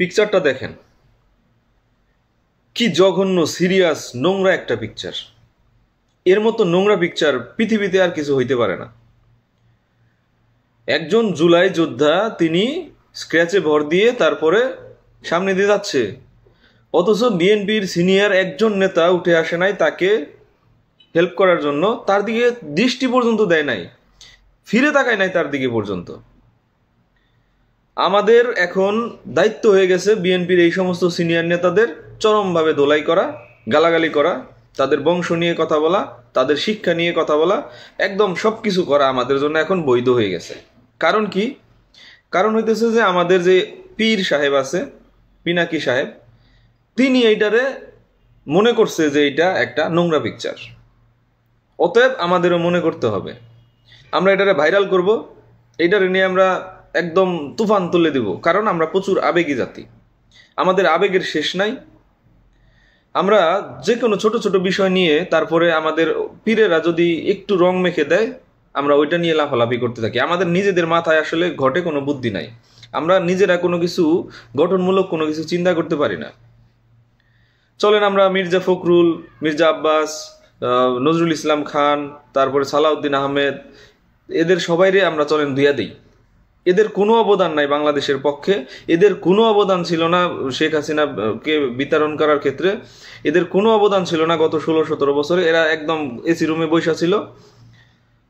পিকচারটা দেখেন, কি জঘন্য, সিরিয়াস, নোংরা একটা পিকচার। এর মতো নোংরা পিকচার পৃথিবীতে আর কিছু হইতে পারে না। একজন জুলাই যোদ্ধা, তিনি স্ক্র্যাচে ভর দিয়ে তারপরে সামনে দিয়ে যাচ্ছে, অথচ বিএনপির সিনিয়র একজন নেতা উঠে আসে নাই তাকে হেল্প করার জন্য, তার দিকে দৃষ্টি পর্যন্ত দেয় নাই, ফিরে তাকায় নাই তার দিকে পর্যন্ত। আমাদের এখন দায়িত্ব হয়ে গেছে বিএনপির এই সমস্ত সিনিয়র নেতাদের চরমভাবে দোলাই করা, গালাগালি করা, তাদের বংশ নিয়ে কথা বলা, তাদের শিক্ষা নিয়ে কথা বলা, একদম সব কিছু করা আমাদের জন্য এখন বৈধ হয়ে গেছে। কারণ কি? কারণ হইতেছে যে আমাদের যে পীর সাহেব আছে, পিনাকি সাহেব, তিনি এইটারে মনে করছে যে এটা একটা নোংরা পিকচার। অতএব আমাদেরও মনে করতে হবে, আমরা এটারে ভাইরাল করব, এইটারে নিয়ে আমরা একদম তুফান তুলে দিব। কারণ আমরা প্রচুর আবেগী জাতি, আমাদের আবেগের শেষ নাই। আমরা যে কোনো ছোট ছোট বিষয় নিয়ে তারপরে আমাদের পীরেরা যদি একটু রং মেখে দেয়, আমরা ওইটা নিয়ে লাফালাফি করতে থাকি। আমাদের নিজেদের মাথায় আসলে ঘটে কোনো বুদ্ধি নাই, আমরা নিজেরা কোনো কিছু গঠনমূলক কোনো কিছু চিন্তা করতে পারি না। চলেন আমরা মির্জা ফখরুল, মির্জা আব্বাস, নজরুল ইসলাম খান, তারপরে সালাউদ্দিন আহমেদ, এদের সবাইরে আমরা চলেন ধুইয়া দিই। এদের কোনো অবদান নাই বাংলাদেশের পক্ষে, এদের কোনো অবদান ছিল না শেখ হাসিনাকে বিতরণ করার ক্ষেত্রে, এদের কোনো অবদান ছিল না গত 16-17 বছরে। এরা একদম এসি রুমে বসা ছিল,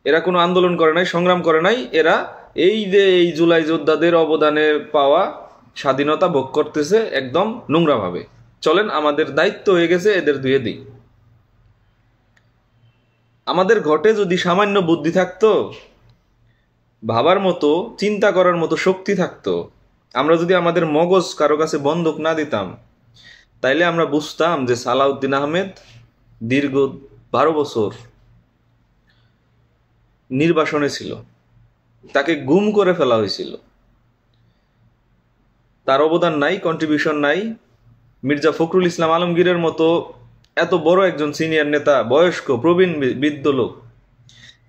এরা কোনো আন্দোলন করে নাই, সংগ্রাম করে নাই। এরা এই যে এই জুলাই যোদ্ধাদের অবদানে পাওয়া স্বাধীনতা ভোগ করতেছে একদম নোংরাভাবে। চলেন, আমাদের দায়িত্ব হয়ে গেছে এদের ধুয়ে দিই। আমাদের ঘটে যদি সামান্য বুদ্ধি থাকতো, ভাবার মতো, চিন্তা করার মতো শক্তি থাকতো, আমরা যদি আমাদের মগজ কারো কাছে বন্ধক না দিতাম, তাইলে আমরা বুঝতাম যে সালাউদ্দিন আহমেদ দীর্ঘ 12 বছর নির্বাসনে ছিল, তাকে গুম করে ফেলা হয়েছিল, তার অবদান নাই, কন্ট্রিবিউশন নাই। মির্জা ফখরুল ইসলাম আলমগীরের মতো এত বড় একজন সিনিয়র নেতা, বয়স্ক প্রবীণ বৃদ্ধ লোক,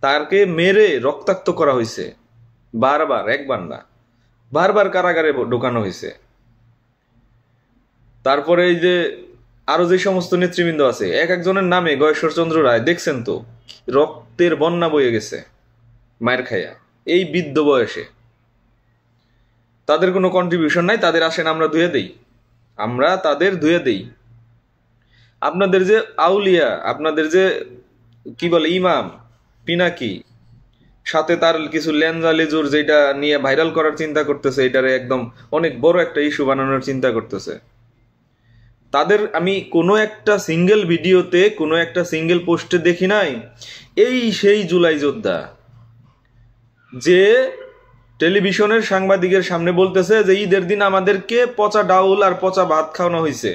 তাকে মেরে রক্তাক্ত করা হয়েছে বারবার, একবার না, বারবার কারাগারে ঢোকানো হয়েছে। তারপরে এই যে আরো যে সমস্ত নেতৃবৃন্দ আছে, এক একজনের নামে, গয়েশ্বরচন্দ্র রায়, দেখছেন তো, রক্তের বন্যা বয়ে গেছে মায়ের খাইয়া এই বৃদ্ধ বয়সে। তাদের কোনো কন্ট্রিবিউশন নাই, তাদের আসেন আমরা ধুয়ে দেই, আমরা তাদের ধুয়ে দেই। আপনাদের যে আউলিয়া, আপনাদের যে কি বলে ইমাম পিনাকি, সাথে তার কিছু লেঞ্জা লেজুর যেটা নিয়ে ভাইরাল করার চিন্তা করতেছে, এটারে একদম অনেক বড় একটা ইস্যু বানানোর চিন্তা করতেছে, তাদের আমি কোনো একটা সিঙ্গেল ভিডিওতে, কোনো একটা সিঙ্গেল পোস্টে দেখি নাই এই সেই জুলাই যোদ্ধা যে টেলিভিশনের সাংবাদিকের সামনে বলতেছে যে ঈদের দিন আমাদেরকে পচা ডাউল আর পচা ভাত খাওয়ানো হয়েছে,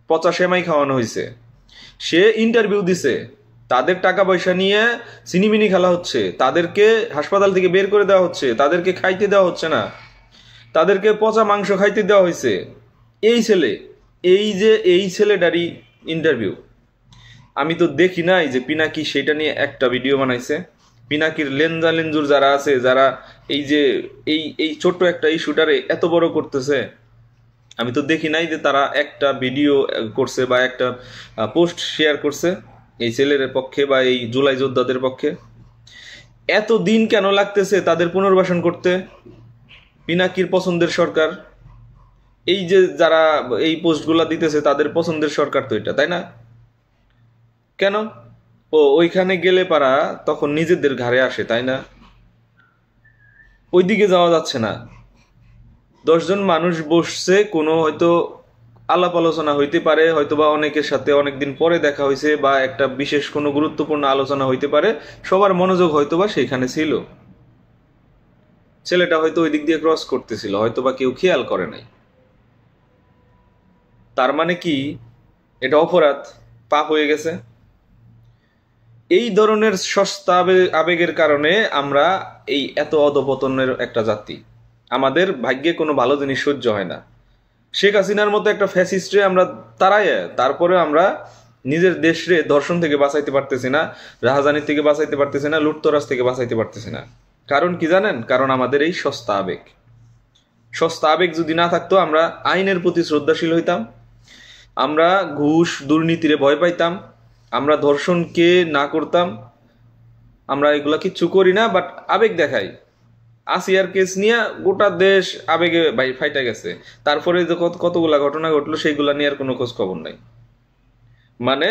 পচা সেমাই খাওয়ানো হয়েছে। সে ইন্টারভিউ দিছে, তাদের টাকা পয়সা নিয়ে সিনিমিনি খেলা হচ্ছে, তাদেরকে হাসপাতাল থেকে বের করে দেওয়া হচ্ছে, তাদেরকে খাইতে দেওয়া হচ্ছে না, তাদেরকে পচা মাংস খাইতে দেওয়া হয়েছে। এই ছেলে, এই ছেলেটারই ইন্টারভিউ। আমি তো দেখি নাই যে পিনাকি সেটা নিয়ে একটা ভিডিও বানাইছে। পিনাকির লেঞ্জা লেঞ্জুর যারা আছে, যারা এই যে এই ছোট্ট একটা ইস্যুটারে এত বড় করতেছে, আমি তো দেখি নাই যে তারা একটা ভিডিও করছে বা একটা পোস্ট শেয়ার করছে এই ছেলের পক্ষে বা এই জুলাই যোদ্ধাদের পক্ষে। এত দিন কেন লাগতেছে তাদের পুনর্বাসন করতে? পিনাকির পছন্দের সরকার, এই যে যারা এই পোস্টগুলা দিতেছে তাদের পছন্দের সরকার তো এটা, তাই না? কেন ওইখানে গেলে পারা তখন নিজেদের ঘাড়ে আসে, তাই না? ওইদিকে যাওয়া যাচ্ছে না। 10 জন মানুষ বসছে, কোনো হয়তো আলাপ আলোচনা হইতে পারে, হয়তোবা অনেকের সাথে অনেকদিন পরে দেখা হয়েছে, বা একটা বিশেষ কোনো গুরুত্বপূর্ণ আলোচনা হইতে পারে, সবার মনোযোগ হয়তোবা সেখানে ছিল। ছেলেটা হয়তো ওই দিক দিয়ে ক্রস করতেছিল, হয়তোবা কেউ খেয়াল করে নাই। তার মানে কি এটা অপরাধ, পাপ হয়ে গেছে? এই ধরনের সস্তা আবেগের কারণে আমরা এই এত অধপতনের একটা জাতি, আমাদের ভাগ্যে কোনো ভালো জিনিস সহ্য হয় না। শেখ হাসিনার মতো একটা ফ্যাসিস্টে আমরা তারাই, তারপরে আমরা নিজের দেশরে ধর্ষণ থেকে বাঁচাইতে পারতেছি না, রাহাজানি থেকে বাঁচাইতে পারতেছি না, লুটতরাজ থেকে বাঁচাইতে পারতেছি না। কারণ কি জানেন? কারণ আমাদের এই সস্তা আবেগ। সস্তা আবেগ যদি না থাকতো আমরা আইনের প্রতি শ্রদ্ধাশীল হইতাম, আমরা ঘুষ দুর্নীতিরে ভয় পাইতাম, আমরা ধর্ষণকে না করতাম, আমরা এগুলা কিচ্ছু করি না, বাট আবেগ দেখাই। আসিয়ার কেস নিয়ে গোটা দেশ আবেগে ভাই ফাইটা গেছে, তারপরে যে কতগুলা ঘটনা ঘটলো সেইগুলা নিয়ে আর কোনো খোঁজ খবর নাই। মানে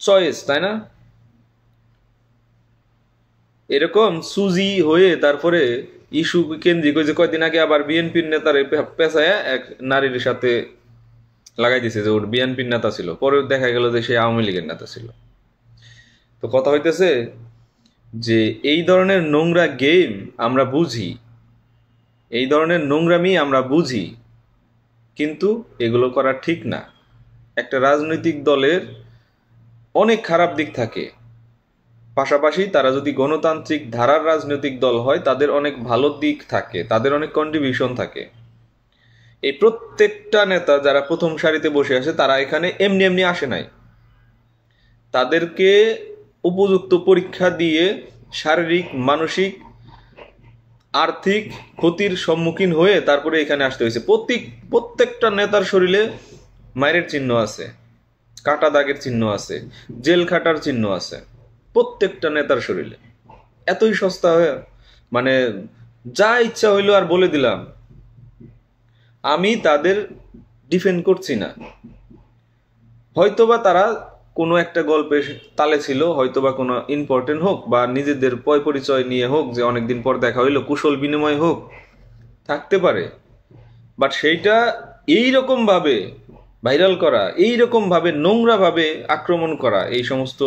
চয়েস, তাই না? এরকম সুজি হয়ে তারপরে ইস্যু কেন্দ্রিক ওই যে কয়দিন আগে আবার বিএনপির নেতার পেশায় এক নারীর সাথে লাগাই দিছে যে ওর বিএনপির নেতা ছিল, পরে দেখা গেল যে সে আওয়ামী লীগের নেতা ছিল। তো কথা হইতেছে যে এই ধরনের নোংরা গেম আমরা বুঝি, এই ধরনের নোংরামি আমরা বুঝি, কিন্তু এগুলো করা ঠিক না। একটা রাজনৈতিক দলের অনেক খারাপ দিক থাকে, পাশাপাশি তারা যদি গণতান্ত্রিক ধারার রাজনৈতিক দল হয় তাদের অনেক ভালো দিক থাকে, তাদের অনেক কন্ট্রিবিউশন থাকে। এই প্রত্যেকটা নেতা যারা প্রথম সারিতে বসে আছে তারা এখানে এমনি এমনি আসে নাই, তাদেরকে উপযুক্ত পরীক্ষা দিয়ে শারীরিক, মানসিক, আর্থিক ক্ষতির সম্মুখীন হয়ে তারপরে এখানে আসতে হয়েছে। প্রত্যেকটা নেতার শরীরে মায়ের চিহ্ন আছে, কাটা দাগের চিহ্ন আছে, জেল খাটার চিহ্ন আছে প্রত্যেকটা নেতার শরীরে। এতই সস্তা হয়ে মানে যা ইচ্ছা হইলো আর বলে দিলাম। আমি তাদের ডিফেন্ড করছি না, হয়তোবা তারা কোনো একটা গল্পের তালে ছিল, হয়তোবা কোনো ইম্পর্টেন্ট হোক বা নিজেদের পরিচয় নিয়ে হোক, যে অনেকদিন পর দেখা হইলো, কুশল বিনিময় হোক, থাকতে পারে। বাট সেইটা এইরকম ভাবে ভাইরাল করা, এইরকম ভাবে নোংরা ভাবে আক্রমণ করা এই সমস্ত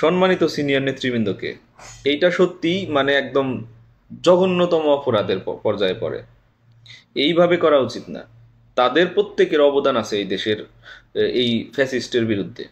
সম্মানিত সিনিয়র নেতৃবৃন্দকে, এইটা সত্যি মানে একদম জঘন্যতম অপরাধের পর্যায়ে পড়ে। এইভাবে করা উচিত না। তাদের প্রত্যেকের অবদান আছে এই দেশের এই ফ্যাসিস্টের বিরুদ্ধে।